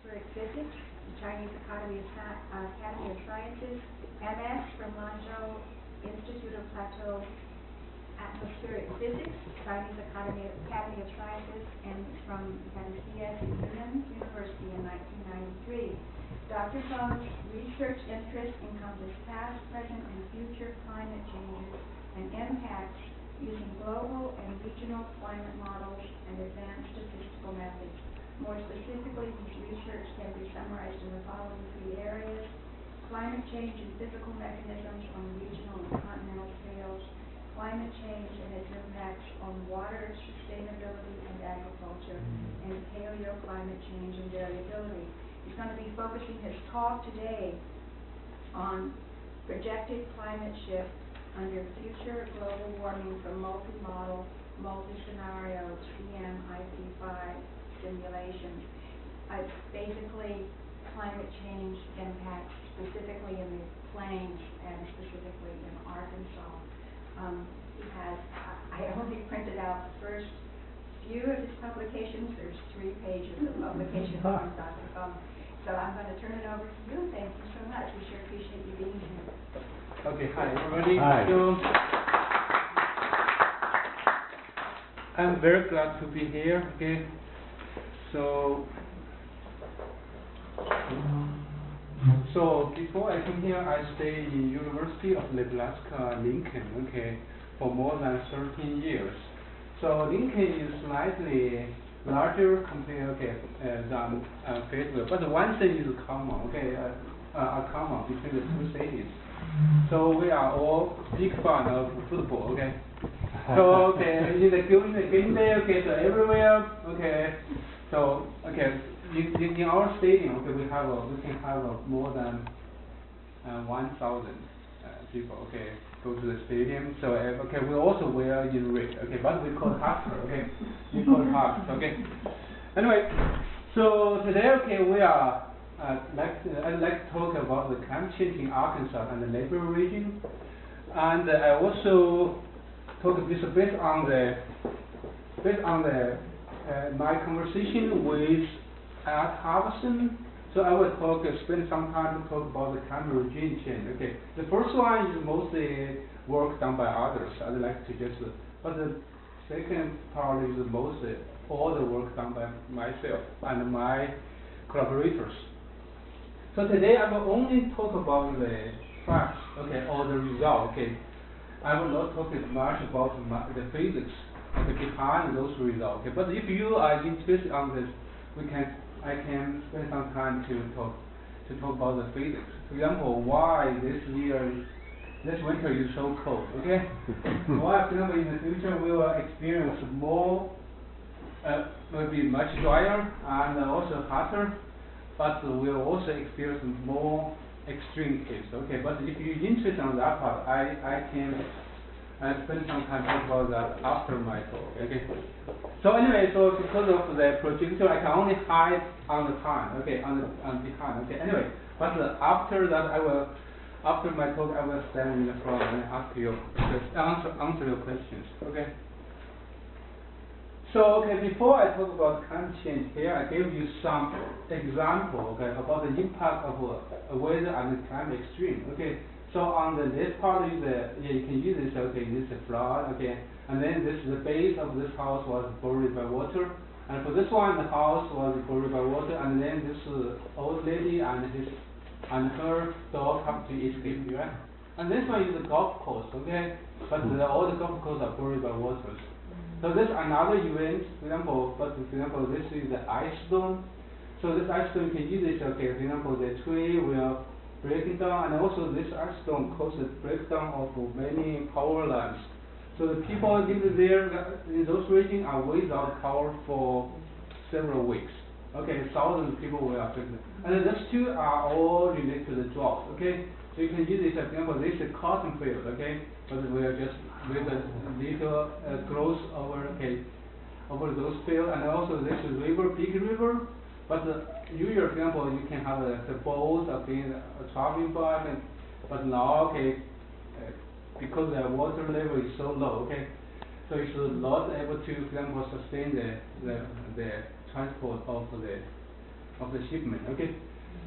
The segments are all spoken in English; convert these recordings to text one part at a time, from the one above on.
Atmospheric Physics, the Chinese Academy of Sciences, MS from Lanzhou Institute of Plateau Atmospheric Physics, Chinese Academy of Sciences, and from DSCN University in 1993. Dr. Feng's research interests encompass past, present, and future climate changes and impacts using global and regional climate models and advanced statistical methods. More specifically, his research can be summarized in the following three areas: climate change and physical mechanisms on regional and continental scales, climate change and its impacts on water sustainability and agriculture, and paleoclimate change and variability. He's going to be focusing his talk today on projected climate shift under future global warming from multi-model, multi-scenario CMIP5 simulations. Basically, climate change impacts specifically in the plains and specifically in Arkansas. He has, I only printed out the first few of his publications. There's 3 pages of publications from Dr. Feng. So I'm going to turn it over to you. Thank you so much. We sure appreciate you being here. Okay, hi everybody. Hi. So, I'm very glad to be here. Okay, so before I came here, I stayed in University of Nebraska, Lincoln. Okay, for more than 13 years. So Lincoln is slightly larger compared than Fayetteville, but one thing is common. Okay, common between the two cities. So we are all big fan of football. Okay. So during the game day, okay, so everywhere, okay. So in our stadium, okay, we can have more than 1,000 people, okay, go to the stadium. So we also wear in red, okay, but we call Husker, okay, we call Husk, okay. Anyway, so today, okay, we are I'd like to talk about the climate change in Arkansas and the neighboring region, and I also talk based on my conversation with Ed Harvison. So I will spend some time to talk about the climate regime change. Okay, the first one is mostly work done by others. I'd like to but the second part is mostly all the work done by myself and my collaborators. So today I will only talk about the facts, okay, or the result. Okay, I will not talk much about the physics behind those results. Okay, but if you are interested on this, I can spend some time to talk about the physics. For example, why this winter is so cold. Okay, why, for example, in the future we will experience more, will be much drier and also hotter, but we'll also experience more extreme cases. Okay, but if you're interested on that part, I can spend some time talk about that after my talk. Okay. So anyway, so because of the projector, I can only hide on the time. Okay, on behind. Okay. Anyway, but after that, after my talk, I will stand in the front and answer your questions. Okay. So before I talk about climate change here, I gave you some example, okay, about the impact of weather and climate extreme. Okay. So on the left part is you can use this. Okay, this is a flood. Okay, and then this the base of this house was buried by water, and for this one the house was buried by water, and then this old lady and her dog have to escape, right? And this one is a golf course. Okay, but all the golf courses are buried by water. So this another event, for example, this is the ice storm. So this ice storm can use this. Okay, for example, the tree will breaking down, and also this ice storm causes breakdown of many power lines. So the people living there in those regions are without power for several weeks. Okay, thousands of people were affected. And those two are all related to the drought. Okay, so you can use this example. This is a cotton field. Okay, but we are just with a little growth over those fields, and also this is big river. But usually, for example, you can have the boats traveling by, but now, because the water level is so low, okay, so it's not able to, for example, sustain the transport of of the shipment. Okay,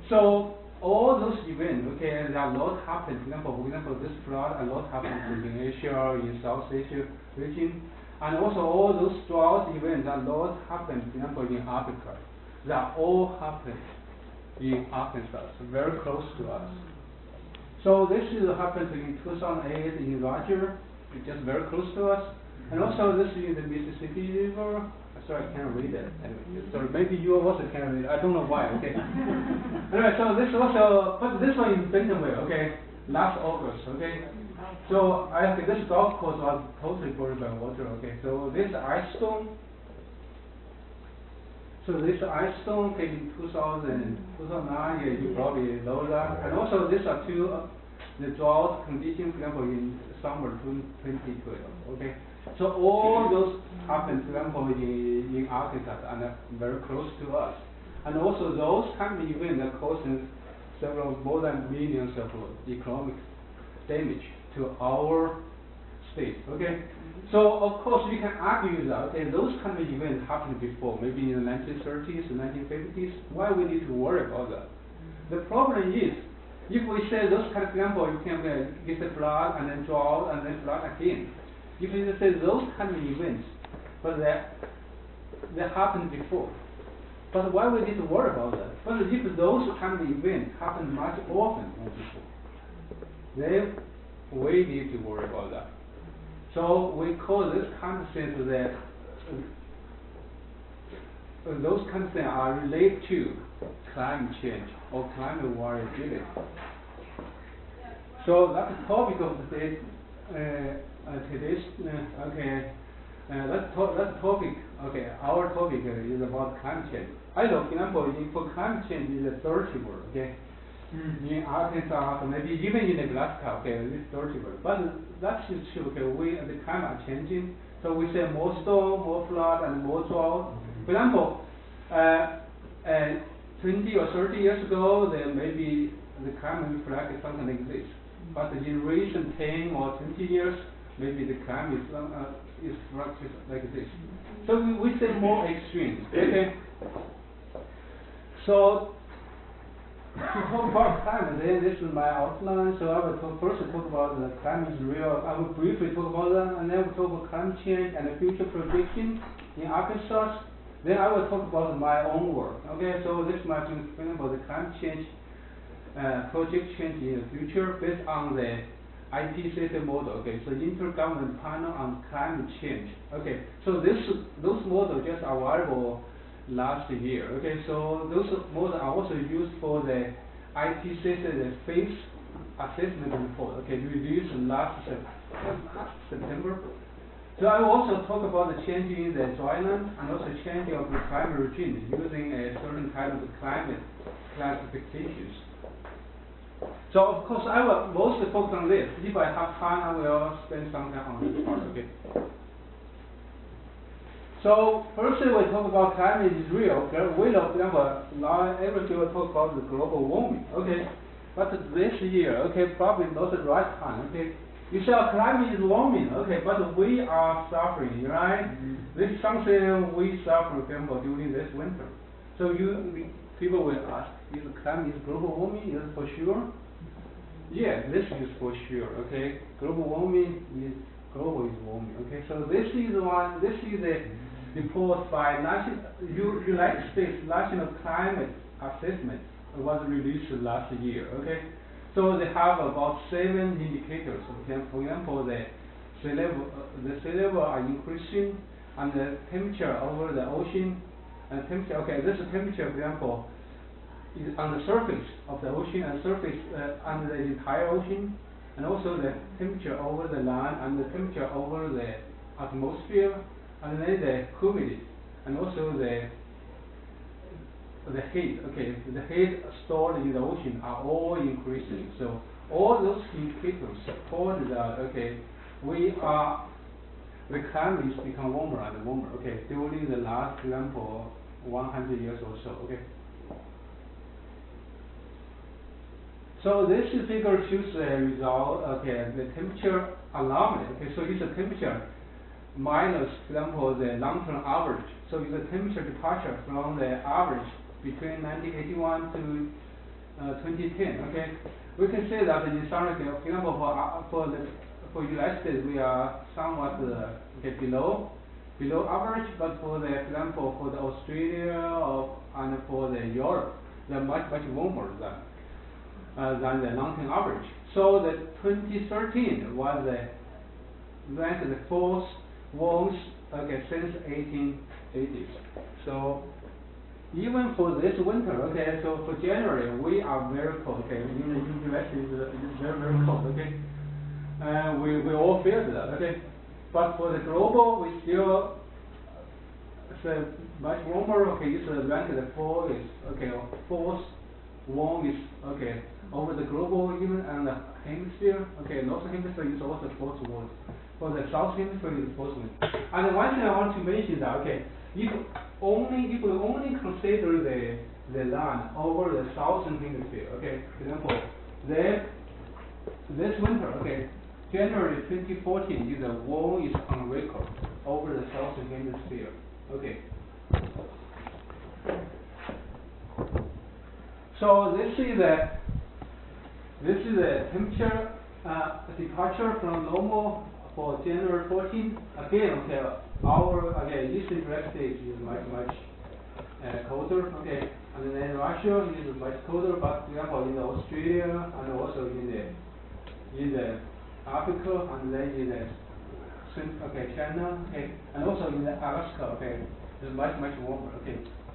so all those events, okay, there are a lot happen. For example, this flood, a lot happens in Asia, in South Asia region, and also all those drought events, a lot happen. For example, in Africa, they are all happen in Arkansas, so very close to us. So this is happened in 2008 in Roger, just very close to us, and also this is the Mississippi River. Sorry, I can't read it. Anyway, sorry, maybe you also can't read it. I don't know why. Okay. Anyway, so this also, but this one in Bentonville. Okay, last August. Okay. So I think this golf course was totally buried by water. Okay. So this ice storm. So this ice storm came in 2009. Yeah, you probably know that. And also these are two the drought conditions, for example, in summer 2012. Okay. So all those happen, for example, in Arkansas and very close to us. And also those kind of events are causing more than millions of economic damage to our state. Okay. So of course we can argue that those kind of events happened before, maybe in the 1930s, 1950s. Why we need to worry about that? The problem is, if we say those kind of example, you can get the flood and then drought and then flood again. If you say those kind of events, but they happened before. But why we need to worry about that? But if those kind of events happen much often than before, then we need to worry about that. So we call this kind of things that those kind of things are related to climate change or climate variability. So that's the topic of today's that topic. Okay, our topic is about climate change. I know, for example, for climate change is a dirty word. Okay, in Arkansas, maybe even in Alaska. Okay, it's dirty word. But that's true. Okay, the climate are changing. So we say more storm, more flood, and more drought. For example, 20 or 30 years ago, then maybe the climate reflected something like this. But in recent 10 or 20 years, maybe the climate is structured like this. So we say more extreme. Okay. So to talk about climate, then this is my outline. So I will first talk about the climate is real. I will briefly talk about that, and then we'll talk about climate change and the future prediction in Arkansas. Then I will talk about my own work. Okay. So this is my explain about the climate change projection in the future based on the IPCC model. Okay, so Intergovernmental Panel on Climate Change. Okay, so those models just available last year. Okay, so those models are also used for the IPCC the phase assessment report. Okay, released last September. So I will also talk about the change in the dryland and also change of the climate regime using a certain kind of climate classifications. So of course I will mostly focus on this. If I have time, I will spend some time on this part. Okay. So firstly, we talk about climate is real. We know, for example, now everybody will talk about the global warming. Okay, but this year, okay, probably not the right time. Okay, you say climate is warming. Okay, but we are suffering, right? This is something we suffer, for example, during this winter. So people will ask, is climate is global warming? Is it for sure? Yeah, this is for sure. Okay, global warming is warming. Okay, so this is a report by United States National Climate Assessment. It was released last year. Okay, so they have about 7 indicators. Okay, for example, the sea level are increasing, and the temperature over the ocean. And temperature, okay, this is temperature, for example, is on the surface of the ocean and surface under the entire ocean, and also the temperature over the land and the temperature over the atmosphere, and then the humidity, and also the heat. Okay, the heat stored in the ocean are all increasing. So all those indicators support that. Okay, the climate is become warmer and warmer. Okay, during the last, for example, 100 years or so. Okay. So this figure shows the result. Okay, the temperature anomaly. Okay, so it's a temperature minus, for example, the long-term average. So it's a temperature departure from the average between 1981 to 2010. Okay, we can say that in some region, for example, for United States, we are somewhat below average, but for example, for the Australia and for the Europe, they're much warmer than the long-term average. So the 2013 was ranked the fourth warmest since 1880s. So even for this winter, so for January we are very cold. In the US it's very cold. We all feel that. But for the global, we still much warmer. It's ranked the fourth warmest. Over the global, even and the hemisphere. Northern hemisphere is also fourth warmest. For the south hemisphere is fourth warmest. And one thing I want to mention that if we only consider the land over the southern hemisphere. For example, this winter. January 2014 is the warmest on record over the southern hemisphere. So this is the temperature departure from normal for January 14. Again, our eastern United States is much colder. And then Russia is much colder, but for example in Australia and also in the Africa and then in the China, and also in the Alaska, it's much warmer.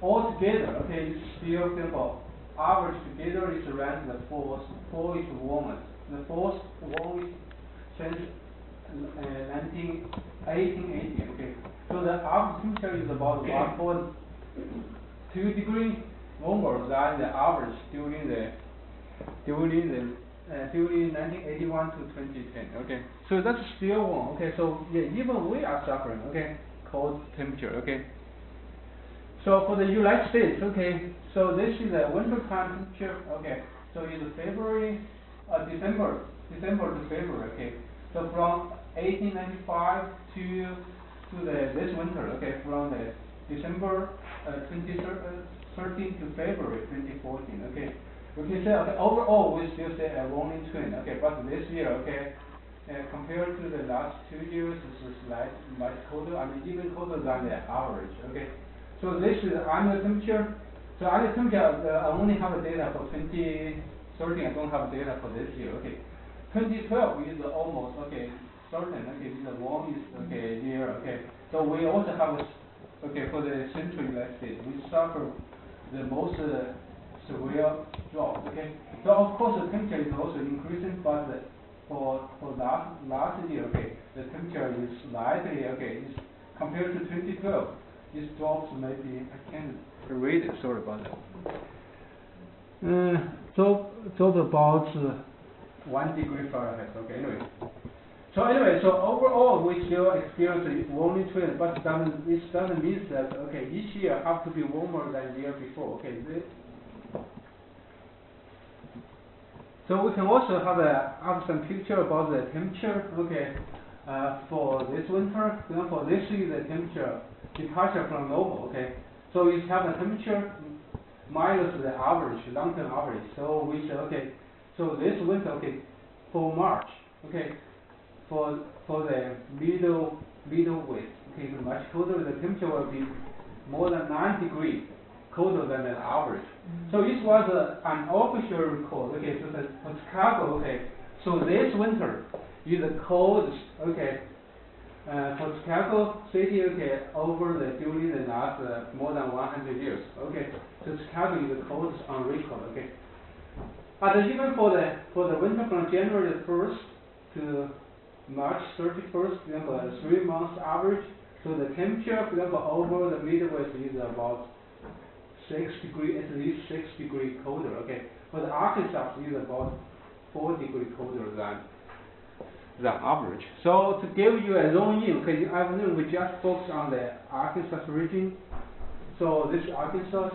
All together, it's still simple. Average together is around the fourth warmest. The fourth warmest since 1880. So the average temperature is about 1.2 degrees warmer than the average during 1981 to 2010. So that's still warm. So yeah, even we are suffering. Cold temperature. So for the United States, so this is the winter time temperature. So it's December to February. So from 1895 to this winter. From the December 2013 to February 2014. We can say overall we still say a warming trend. But this year, compared to the last 2 years, it's much colder and even colder than the average. So this is annual temperature. So annual temperature, I only have data for 2013. I don't have data for this year. 2012 is almost certain. It's the warmest year. So we also have for the central United States, we suffer the most severe drop. So of course the temperature is also increasing, but for last year, the temperature is slightly is compared to 2012. This drops maybe, I can't read it, sorry about that. Drop about 1 degree Fahrenheit. So overall we still experience a warming trend, but this doesn't mean that each year have to be warmer than the year before. So we can also have some picture about the temperature. For this winter, for example, this is the temperature departure from normal. So you have a temperature minus the average, long-term average. So we say so this winter, for March, for the middle weight, it's much colder. The temperature will be more than 9 degrees colder than the average. So this was an official record. So that for Chicago, so this winter is the coldest. For Chicago City, during the last more than 100 years. So Chicago is the coldest on record. And even for the winter from January 1st to March 31st, 3 months average. So the temperature, for example, over the Midwest is about 6 degrees, at least 6 degrees colder. For the Arkansas is about 4 degrees colder than average. So to give you a zone-in, I think we just focus on the Arkansas region. So this is Arkansas.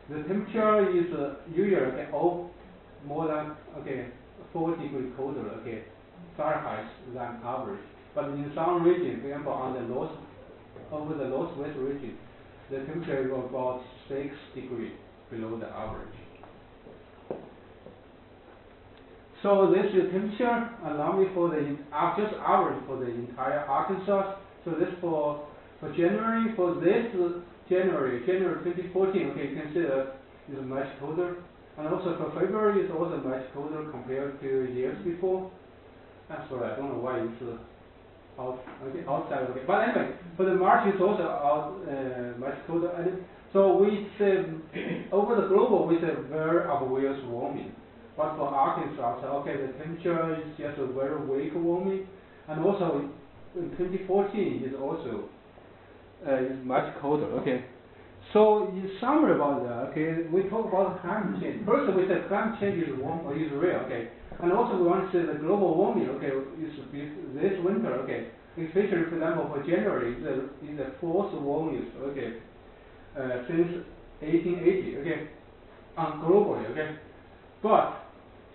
The temperature is usually more than 4 degrees colder Fahrenheit than average. But in some region, for example, on the over the northwest region, the temperature is about 6 degrees below the average. So this is temperature, allow me for the just average for the entire Arkansas. So this for January, for this January 2014, okay, you can see that it's much colder. And also for February, it's also much colder compared to years before. I'm sorry, I don't know why it's outside. Okay, but anyway, for the March it's also much colder. And so we say over the global we say very obvious warming. But for Arkansas, so okay, the temperature is just a very weak warming, and also in 2014 is also is much colder. Okay. So in summary about that, okay, we talk about climate change. First, we said climate change is real, okay, and also we want to say the global warming, okay, is this winter, okay, especially for example for January is the fourth warmest, okay, since 1880, okay, globally, okay, but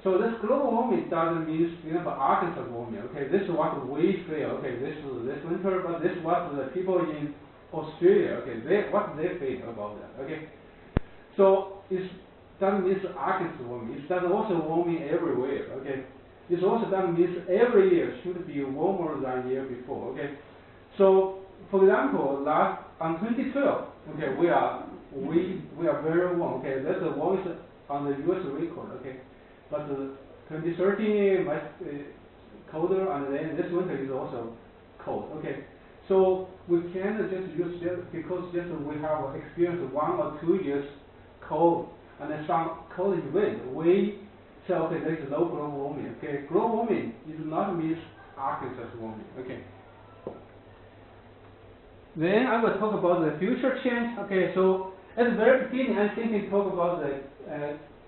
so this global warming doesn't mean for Arkansas warming, okay. This is what we feel, okay. This winter, but this is what the people in Australia, okay, what they feel about that, okay. So it doesn't mean Arkansas warming. It doesn't also warming everywhere, okay. It also doesn't mean every year should be warmer than year before, okay. So for example, on 2012, okay, we are very warm, okay. That's the warmest on the U.S. record, okay. But 2013 much colder, and then this winter is also cold. Okay, so we can just use because we have experienced 1 or 2 years cold and then some cold wind. We say okay, there is no global warming. Okay, global warming is not means Arkansas warming. Okay. Then I will talk about the future change. Okay, so at the very beginning, I think we talk about the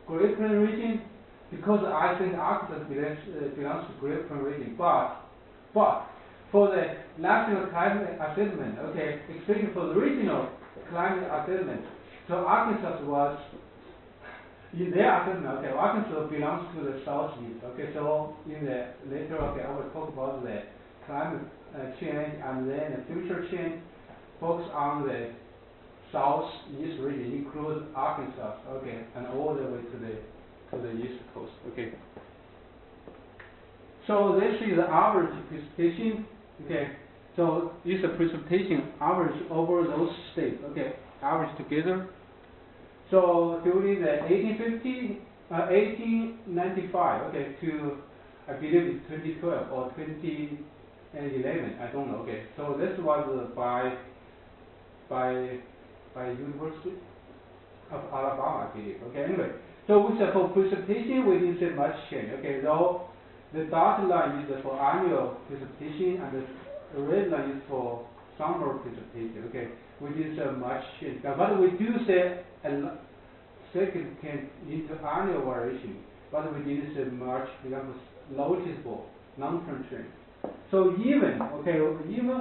Great Plains region. Because I think Arkansas belongs to Great Plains region, but for the national climate assessment, okay, especially for the regional climate assessment, so Arkansas was in their assessment, okay, Arkansas belongs to the southeast, okay, so in the later, okay, I will talk about the climate change and then the future change, focus on the southeast region, include Arkansas, okay, and all the way to the east coast. Okay. So this is the average precipitation. Okay. So it's the precipitation average over those states. Okay. Average together. So during the 1895. Okay. To I believe it's 2012 or 2011. I don't know. Okay. So this was by University of Alabama, I believe. Okay. Anyway. So we say for precipitation, we didn't say much change. Okay, though the dotted line is for annual precipitation and the red line is for summer precipitation. Okay, we didn't say much change. But we do say a significant into annual variation, but we didn't say much, for example, noticeable long-term trend. So even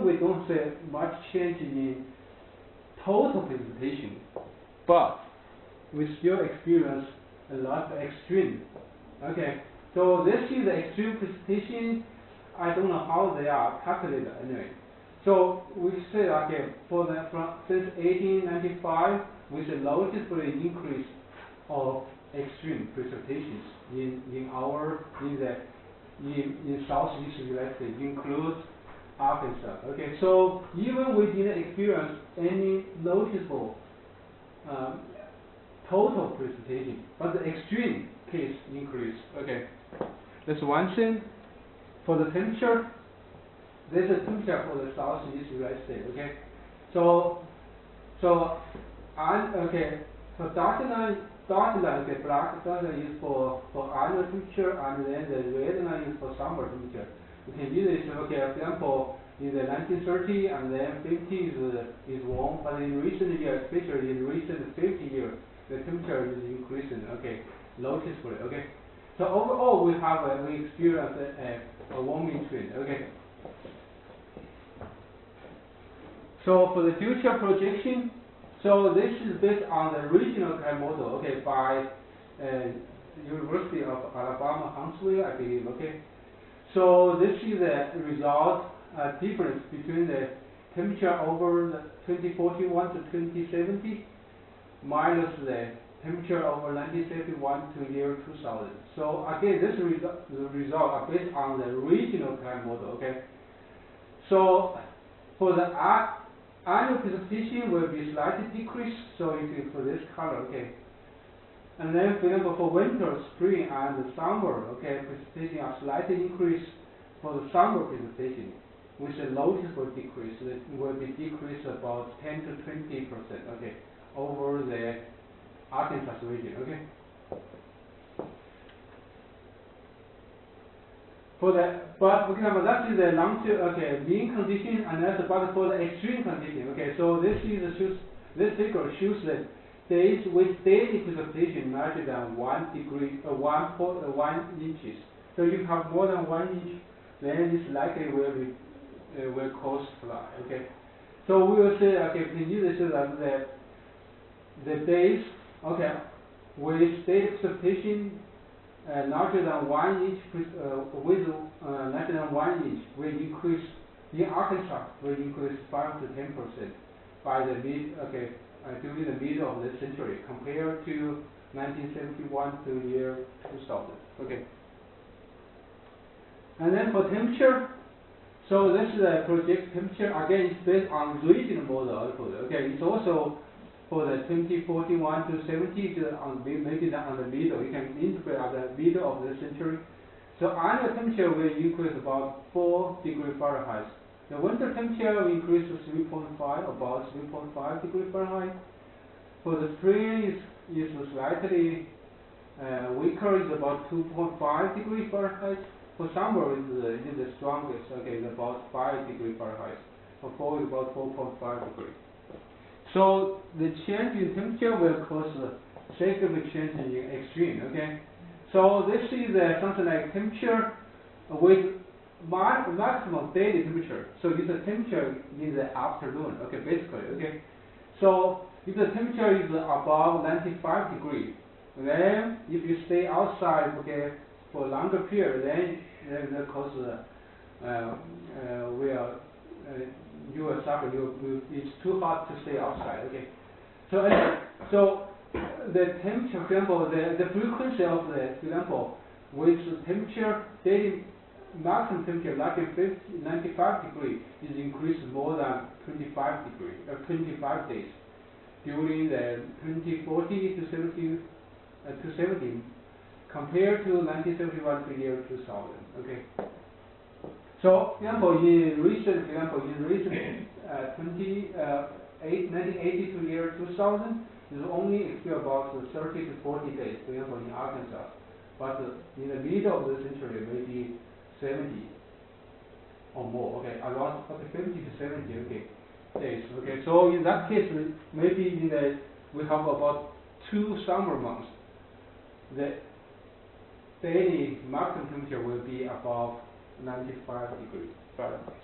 we don't say much change in total precipitation, but we still experience a lot of extreme. Okay, so this is the extreme precipitation. I don't know how they are calculated anyway. So we say okay, since 1895, with a noticeable increase of extreme precipitations in southeast United States, includes Arkansas. Okay, so even we didn't experience any noticeable total precipitation, but the extreme case increase. Okay, that's one thing. For the temperature, there's a temperature for the southeast United States. Okay, so dotted line, okay, black dotted line is for annual temperature, and then the red line is for summer temperature. You can use this. Okay, for example, in the 1930 and then 50 is warm, but in recent years, especially in recent 50 years, the temperature is increasing, okay, noticeably, okay. So overall, we experience a warming trend, okay. So for the future projection, so this is based on the regional climate model, okay, by University of Alabama, Huntsville, I believe, okay. So this is the result difference between the temperature over the 2041 to 2070 minus the temperature over 1971 to year 2000. So again, this the result are based on the regional climate model. Okay. So for the annual precipitation will be slightly decreased. So you can for this color. Okay. And then, for example, for winter, spring, and summer, okay, precipitation are slightly increased for the summer precipitation, with a noticeable decrease. It will be decreased about 10 to 20%, okay, over the Arkansas region, okay. But for example, that is the long-term, okay, mean condition, and that's but for the extreme condition, okay. So this figure shows that days with daily precipitation larger than 1 inches. So if you have more than 1 inch, then it's likely will cause flood. Okay. So we will say, okay, we can use this as the days, okay, with daily precipitation larger than 1 inch, larger than 1 inch will increase in Arkansas will increase 5 to 10% by the during the middle of the century compared to 1971 to year 2000. Okay. And then for temperature, so this is a project temperature. Again, it's based on regional model output. Okay, it's also for the 2041 to 70 maybe on the middle. You can interpret at the middle of the century. So annual temperature will increase about 4 degrees Fahrenheit. The winter temperature will increase to 3.5 degrees Fahrenheit. For the spring is slightly weaker, is about 2.5 degrees Fahrenheit. For summer is the strongest, okay, is about 5 degrees Fahrenheit. For fall is about 4.5 degrees. So the change in temperature will cause a significant change in extreme, okay. So this is something like temperature with maximum daily temperature. So it's the temperature in the afternoon, okay, basically, okay. So if the temperature is above 95 degrees, then if you stay outside, okay, for a longer period, then that causes you will suffer. It's too hot to stay outside, okay. So anyway, so the temperature, for example, the frequency of the, for example, with temperature daily maximum temperature like 95 degrees is increased more than 25 degrees or 25 days during the 2040 to 70 compared to 1971 to year 2000. Okay. So, for example, in recent 1980 to year 2000 is only experienced about 30 to 40 days. For example, in Arkansas, but in the middle of the century, maybe 70 or more, okay, around 50 to 70, okay, days, okay. So in that case, maybe we have about 2 summer months. The daily maximum temperature will be above 95 degrees Fahrenheit.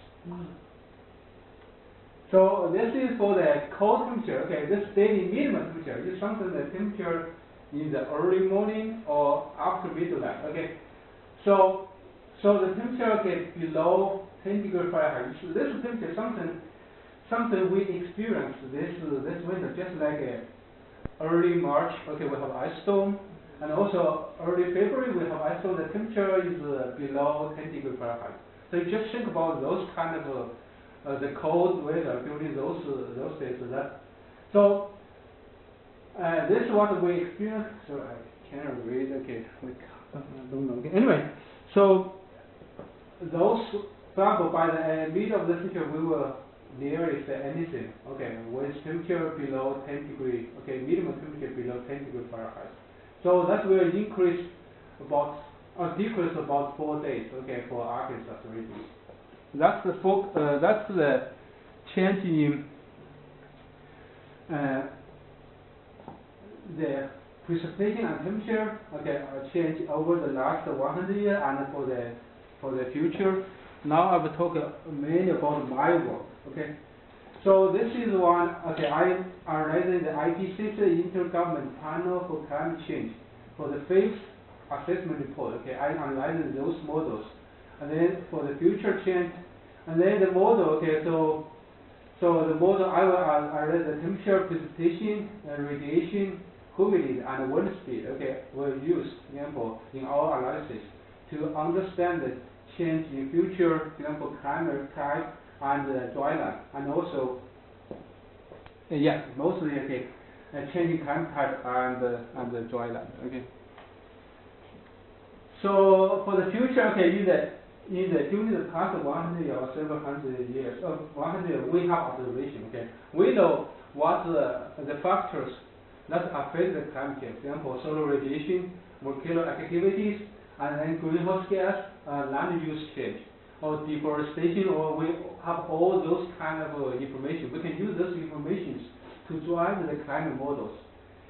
So this is for the cold temperature. Okay, this daily minimum temperature is something the temperature in the early morning or after midnight. Okay, so the temperature gets below 10 degrees Fahrenheit. So this temperature something we experienced this winter, just like early March. Okay, we have ice storm, and also early February we have ice storm. The temperature is below 10 degrees Fahrenheit. So you just think about those kind of the cold weather during those days. This is what we experienced. So I can't read. Okay, I don't know. Okay. Anyway, so those, for example, by the middle of the century, we will nearly say anything. Okay, with temperature below 10 degrees. Okay, minimum temperature below 10 degrees Fahrenheit. So that will increase about or decrease about 4 days. Okay, for Arkansas region. That's the change in the precipitation and temperature. Okay, change over the last 100 years and for the future. Now I will talk mainly about my work. Okay, so this is one. Okay, I am analyzing the IPCC Intergovernmental Panel for Climate Change for the 5th assessment report. Okay, I am analyzing those models. And then for the future change, and then the model, okay, so So the model I will array the temperature, precipitation, radiation, humidity, and wind speed. Okay, we'll use example in our analysis to understand the change in future, for example, climate type and dryland, and also mostly changing climate type and the dryland. Okay. So for the future, okay, during the past 100 or several hundred years, 100 we have observation. Okay, we know what the factors that affect the climate change. For example, solar radiation, molecular activities, and then greenhouse gas, land use change, or deforestation, or we have all those kind of information. We can use those informations to drive the climate models.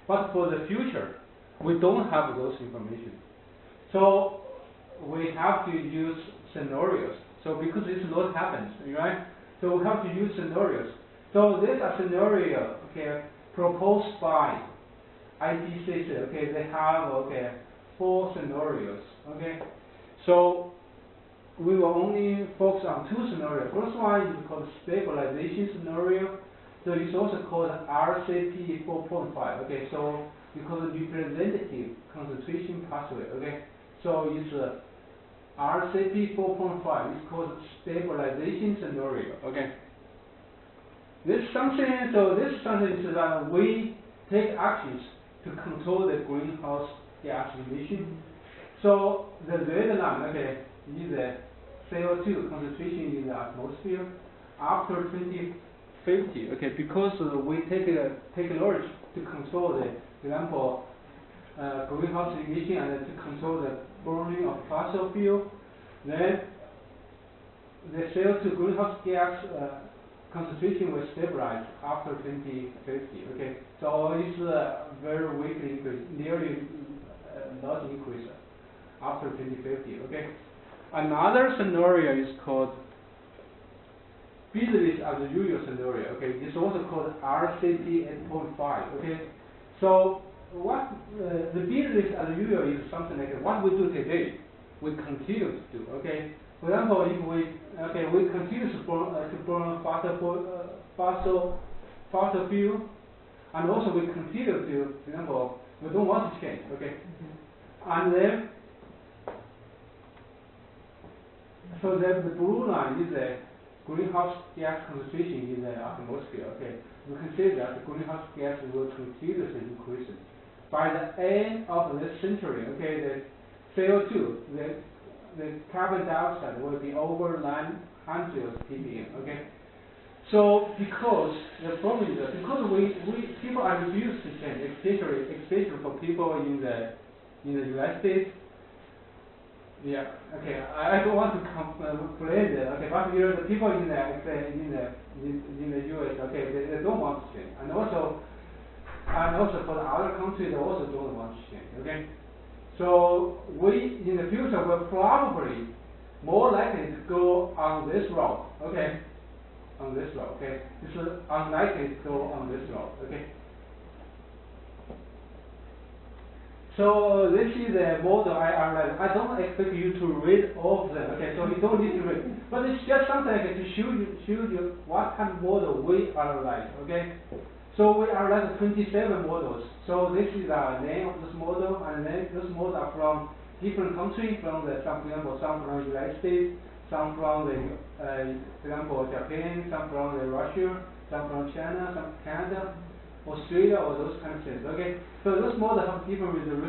But for the future, we don't have those information. So we have to use scenarios. So because this not happens, right? So we have to use scenarios. So this is a scenario, okay, proposed by IPCC. Okay, they have 4 scenarios. Okay, so we will only focus on 2 scenarios. First one is called stabilization scenario. So it's also called RCP 4.5. Okay, so we call it representative concentration pathway. Okay, so it's RCP 4.5. It's called stabilization scenario. Okay, this is something. So this is something is that we take actions to control the greenhouse gas emission. So the red line, okay, is the CO2 concentration in the atmosphere after 2050. Okay, because we take technology to control the, for example, greenhouse emission and to control the burning of fossil fuel. Then the CO2 greenhouse gas concentration will stabilize after 2050. Okay, so it's very weak increase, nearly not increase after 2050. Okay, another scenario is called business as usual scenario. Okay, it's also called RCP 8.5. Okay, so what the business as usual is something like what we do today, we continue to do. Okay, for example, if we continue to burn fossil fuel, and also we continue to, for example, we don't want to change. Okay, and then so the blue line is the greenhouse gas concentration in the atmosphere. Okay, we can say that the greenhouse gas will continuously increase. By the end of this century, okay, the CO2, the carbon dioxide will be over 900 ppm. Okay, so because the problem is that because we people are reduced to change, especially for people in the United States. Yeah. Okay. I don't want to complain that. Okay, but the people in the US. Okay, they don't want to change, and also for the other countries, they also don't want to change. Okay, so we in the future will probably more likely to go on this route. Okay, on this route. Okay, it's unlikely to go on this route. Okay. So this is the model I don't expect you to read all of them. Okay, so you don't need to read, but it's just something like to show you what kind of model we analyze. Okay, so we analyze 27 models. So this is the name of this model, and then this model are from different countries, some from the United States, some from the for example Japan, some from Russia, some from China, some Canada, Australia, or those kind of things. Okay, so those models have different resolution.